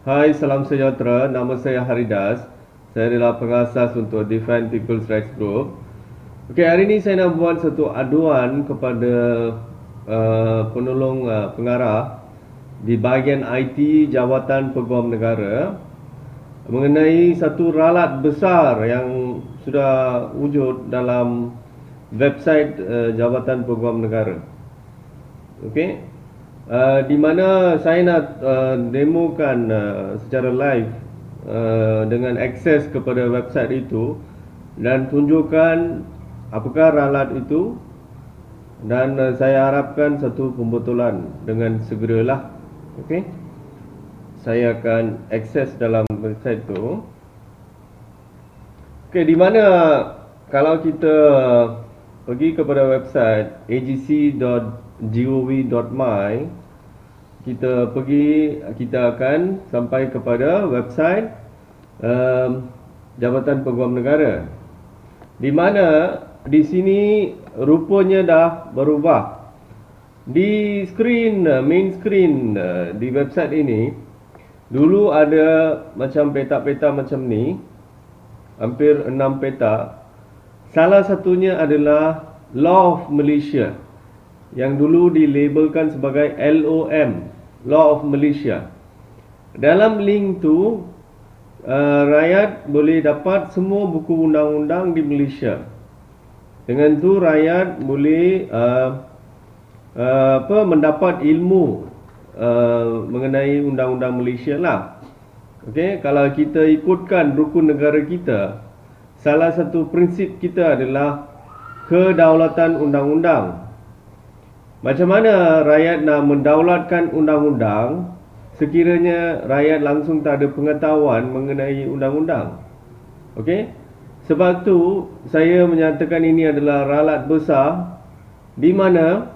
Hai, salam sejahtera. Nama saya Haridas. Saya adalah pengasas untuk Defend People's Rights Group. Okey, hari ini saya nak buat satu aduan kepada penolong pengarah di bahagian IT Jabatan Peguam Negara mengenai satu ralat besar yang sudah wujud dalam website Jabatan Peguam Negara. Okey. Di mana saya nak demokan secara live dengan akses kepada website itu dan tunjukkan apakah ralat itu, dan saya harapkan satu pembetulan dengan segeralah. Okey. Saya akan akses dalam website itu. Okey, di mana kalau kita pergi kepada website agc.gov.my, kita akan sampai kepada website Jabatan Peguam Negara, di mana di sini rupanya dah berubah. Di screen, main screen di website ini dulu ada macam peta-peta macam ni, hampir 6 peta. Salah satunya adalah Law of Malaysia, yang dulu dilabelkan sebagai LOM, Law of Malaysia. Dalam link tu rakyat boleh dapat semua buku undang-undang di Malaysia. Dengan tu rakyat boleh mendapat ilmu mengenai undang-undang Malaysia lah. Okey, kalau kita ikutkan rukun negara kita, salah satu prinsip kita adalah kedaulatan undang-undang. Macam mana rakyat nak mendaulatkan undang-undang sekiranya rakyat langsung tak ada pengetahuan mengenai undang-undang? Okey? Sebab tu saya menyatakan ini adalah ralat besar di mana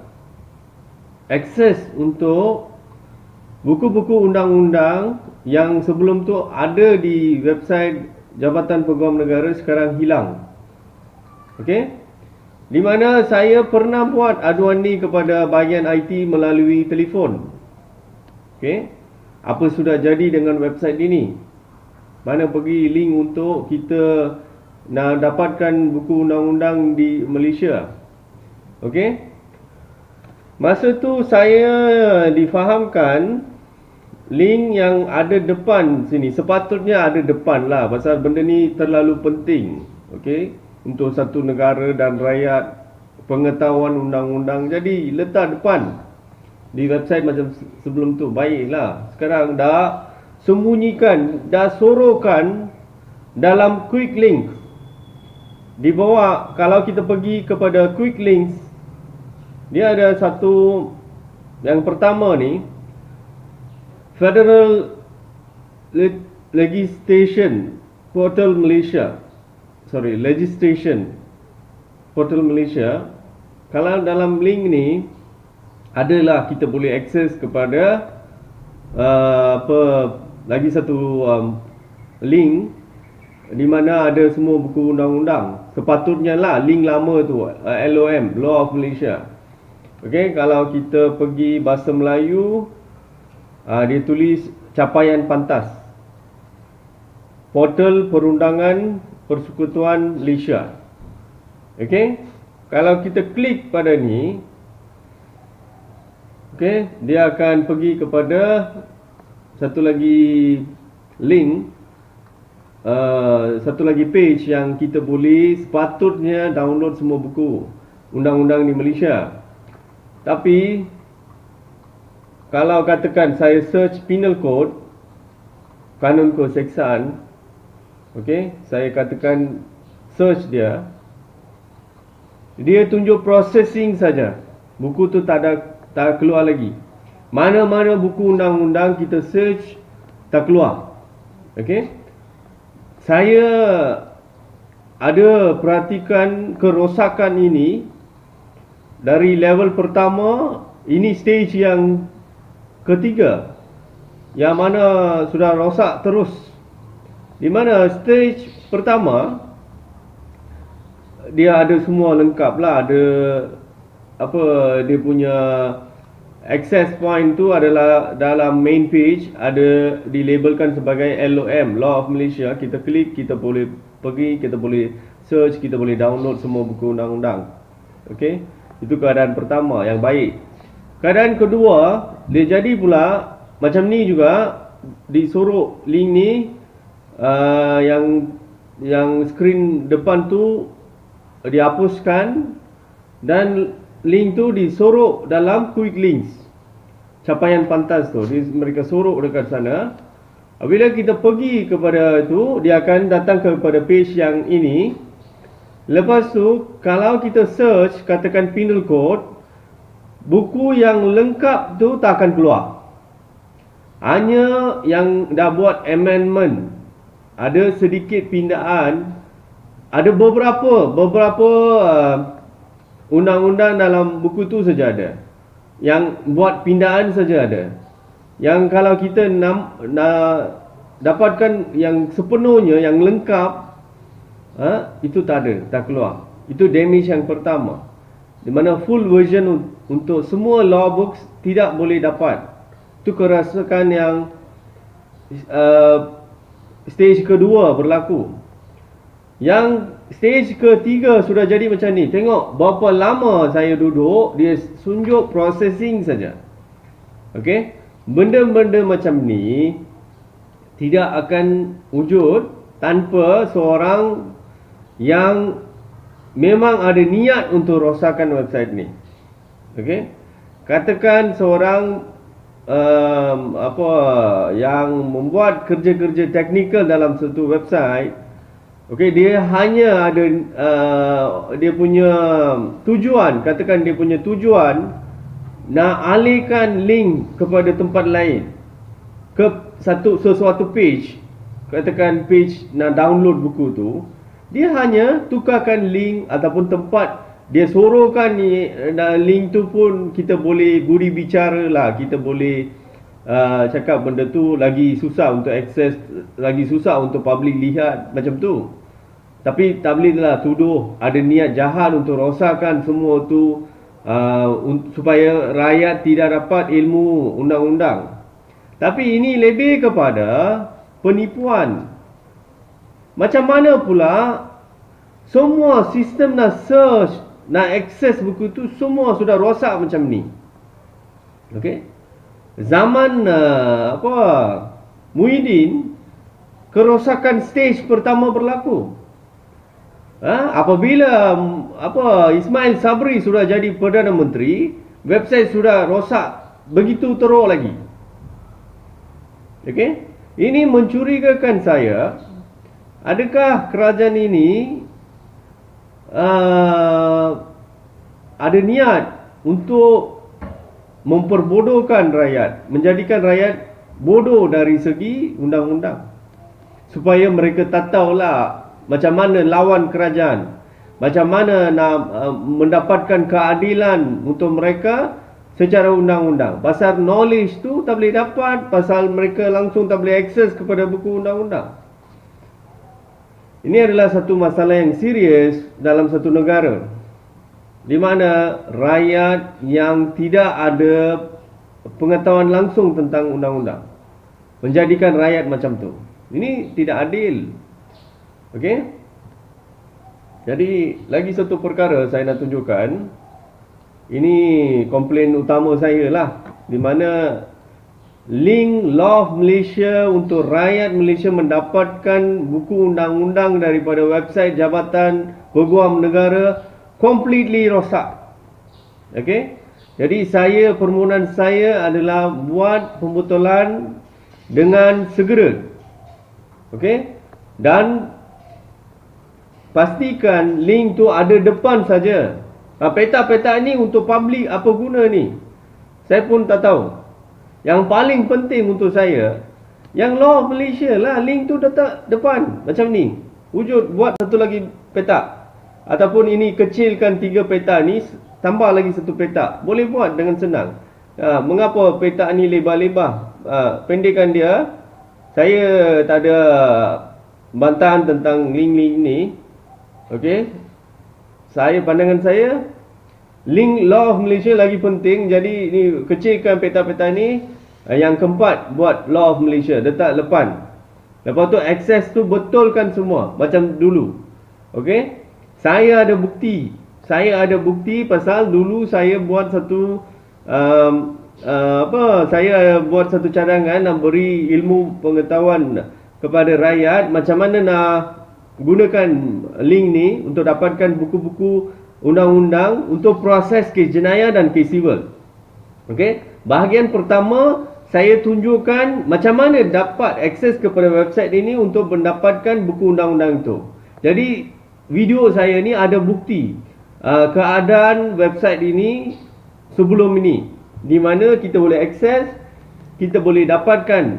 akses untuk buku-buku undang-undang yang sebelum tu ada di website Jabatan Peguam Negara sekarang hilang. Okey? Di mana saya pernah buat aduan ni kepada bahagian IT melalui telefon. Okey? Apa sudah jadi dengan website ini? Mana pergi link untuk kita nak dapatkan buku undang-undang di Malaysia? Okey? Masa tu saya difahamkan link yang ada depan sini, sepatutnya ada depan lah, pasal benda ni terlalu penting. Okey, untuk satu negara dan rakyat, pengetahuan undang-undang. Jadi letak depan di website macam sebelum tu, baiklah. Sekarang dah sembunyikan, dah sorokan dalam quick link. Di bawah, kalau kita pergi kepada quick links, dia ada satu, yang pertama ni, Federal Legislation Portal Malaysia. Legislation Portal Malaysia. Kalau dalam link ni adalah kita boleh akses kepada lagi satu link di mana ada semua buku undang-undang. Sepatutnya lah link lama tu, LOM, Law of Malaysia. Okey, kalau kita pergi bahasa Melayu, dia tulis capaian pantas, Portal Perundangan Persekutuan Malaysia. Okey, kalau kita klik pada ni, okey, dia akan pergi kepada satu lagi link, satu lagi page yang kita boleh sepatutnya download semua buku undang-undang di Malaysia. Tapi kalau katakan saya search penal code, kanun keseksaan, okey, saya katakan search dia, dia tunjuk processing saja. Buku tu tak keluar lagi. Mana-mana buku undang-undang kita search tak keluar. Okey. Saya ada perhatikan kerosakan ini dari level pertama. Ini stage yang ketiga, yang mana sudah rosak terus. Di mana stage pertama dia ada semua lengkap lah, ada apa dia punya access point tu adalah dalam main page, ada dilabelkan sebagai LOM, Law of Malaysia. Kita klik, kita boleh pergi, kita boleh search, kita boleh download semua buku undang-undang. Okey, itu keadaan pertama yang baik. Keadaan kedua, dia jadi pula macam ni juga, disuruh link ni, yang skrin depan tu dihapuskan dan link tu disorok dalam quick links, capaian pantas tu mereka sorok dekat sana. Bila kita pergi kepada tu, dia akan datang kepada page yang ini. Lepas tu kalau kita search katakan penal code, buku yang lengkap tu tak akan keluar, hanya yang dah buat amendment, ada sedikit pindaan, ada beberapa undang-undang dalam buku tu saja ada, yang buat pindaan saja ada. Yang kalau kita nak dapatkan yang sepenuhnya, yang lengkap, itu tak ada, tak keluar. Itu damage yang pertama, di mana full version untuk semua law books tidak boleh dapat. Itu kerosakan yang stage kedua berlaku. Yang stage ketiga sudah jadi macam ni. Tengok berapa lama saya duduk, dia tunjuk processing saja. Okey, benda-benda macam ni tidak akan wujud tanpa seorang yang memang ada niat untuk rosakkan website ni. Okey, katakan seorang yang membuat kerja-kerja teknikal dalam satu website. Okey, dia hanya ada dia punya tujuan, katakan dia punya tujuan nak alihkan link kepada tempat lain, ke sesuatu page, katakan page nak download buku tu, dia hanya tukarkan link ataupun tempat dia sorokkan ni, link tu pun kita boleh budi bicara lah, kita boleh cakap benda tu lagi susah untuk akses, lagi susah untuk public lihat, macam tu. Tapi tak boleh lah tuduh ada niat jahat untuk rosakkan semua tu, supaya rakyat tidak dapat ilmu undang-undang. Tapi ini lebih kepada penipuan. Macam mana pula semua sistem nak search, nak akses buku tu semua sudah rosak macam ni. Okey, zaman Muhyiddin, kerosakan stage pertama berlaku. Apabila Ismail Sabri sudah jadi Perdana Menteri, website sudah rosak begitu teruk lagi. Okey, ini mencurigakan saya, adakah kerajaan ini ada niat untuk memperbodohkan rakyat, menjadikan rakyat bodoh dari segi undang-undang, supaya mereka tak tahulah macam mana lawan kerajaan, macam mana nak mendapatkan keadilan untuk mereka secara undang-undang. Pasal knowledge tu tak boleh dapat, pasal mereka langsung tak boleh akses kepada buku undang-undang. Ini adalah satu masalah yang serius dalam satu negara, di mana rakyat yang tidak ada pengetahuan langsung tentang undang-undang menjadikan rakyat macam tu. Ini tidak adil. Okey, jadi lagi satu perkara saya nak tunjukkan. Ini komplain utama saya lah, di mana link Law of Malaysia untuk rakyat Malaysia mendapatkan buku undang-undang daripada website Jabatan Peguam Negara completely rosak. Okey, jadi permohonan saya adalah buat pembetulan dengan segera. Okey, dan pastikan link tu ada depan saja. Peta-peta ni untuk public apa guna ni? Saya pun tak tahu. Yang paling penting untuk saya, yang Law of Malaysia lah, link tu letak depan macam ni. Wujud buat satu lagi peta, ataupun ini kecilkan 3 peta ni, tambah lagi satu peta. Boleh buat dengan senang. Mengapa peta ni lebar-lebar? Pendekkan dia. Saya tak ada bantahan tentang link-link ni. Okey, pandangan saya, link Law of Malaysia lagi penting. Jadi ni kecilkan peta-peta ni. Yang keempat buat Law of Malaysia, letak depan. Lepas tu akses tu betulkan semua macam dulu. Okey? Saya ada bukti. Saya ada bukti pasal dulu saya buat satu saya buat satu cadangan nak beri ilmu pengetahuan kepada rakyat macam mana nak gunakan link ni untuk dapatkan buku-buku undang-undang untuk proses kes jenayah dan kes sivil. Okey, bahagian pertama saya tunjukkan macam mana dapat akses kepada website ini untuk mendapatkan buku undang-undang itu. Jadi video saya ni ada bukti keadaan website ini sebelum ini, di mana kita boleh akses, kita boleh dapatkan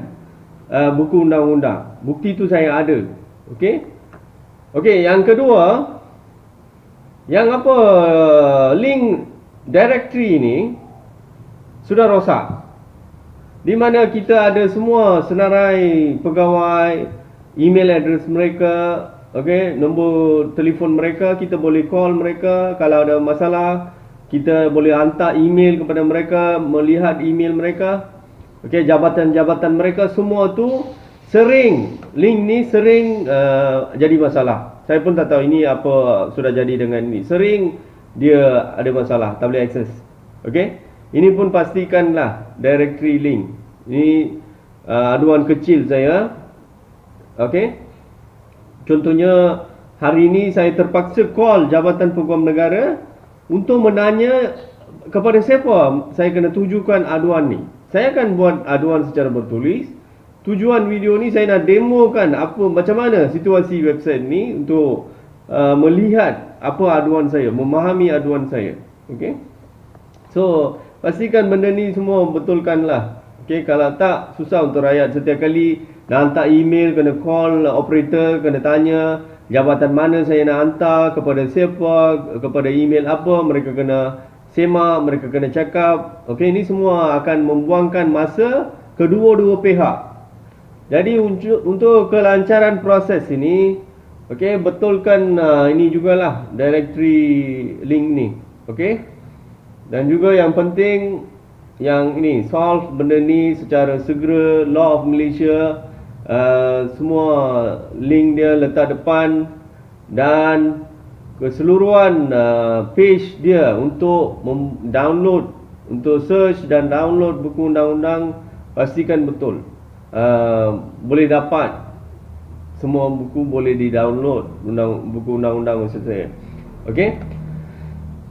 buku undang-undang. Bukti tu saya ada. Okey. Okey, yang kedua, yang link directory ni sudah rosak. Di mana kita ada semua senarai pegawai, email address mereka, okey, nombor telefon mereka, kita boleh call mereka kalau ada masalah, kita boleh hantar email kepada mereka, melihat email mereka. Okey, jabatan-jabatan mereka semua tu sering, link ni sering jadi masalah. Saya pun tak tahu ini apa sudah jadi dengan ini. Sering dia ada masalah, tak boleh akses. Okey? Ini pun pastikanlah directory link. Ini aduan kecil saya. Okey? Contohnya hari ini saya terpaksa call Jabatan Peguam Negara untuk menanya kepada siapa saya kena tujukan aduan ni. Saya akan buat aduan secara bertulis. Tujuan video ni saya nak demokan macam mana situasi website ni untuk melihat apa aduan saya, memahami aduan saya. Okey? So, pastikan benda ni semua betulkanlah. Okey, kalau tak susah untuk rakyat. Setiap kali nak hantar email, kena call operator, kena tanya jabatan mana saya nak hantar, kepada siapa, kepada email apa, mereka kena semak, mereka kena cakap. Okey, ini semua akan membuangkan masa kedua-dua pihak. Jadi untuk kelancaran proses ini, okey, betulkan ini jugalah directory link ni. Okey? Dan juga yang penting, yang ini, solve benda ni secara segera. Law of Malaysia, semua link dia letak depan. Dan keseluruhan page dia untuk download, untuk search dan download buku undang-undang, pastikan betul. Boleh dapat semua buku, boleh di-download buku undang-undang maksud saya. Okey?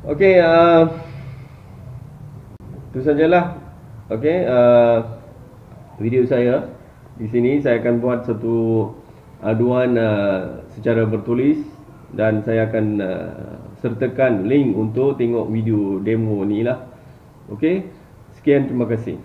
Okey, itu sajalah. Okey, video saya di sini. Saya akan buat satu aduan secara bertulis dan saya akan sertakan link untuk tengok video demo ni lah. Okey, sekian, terima kasih.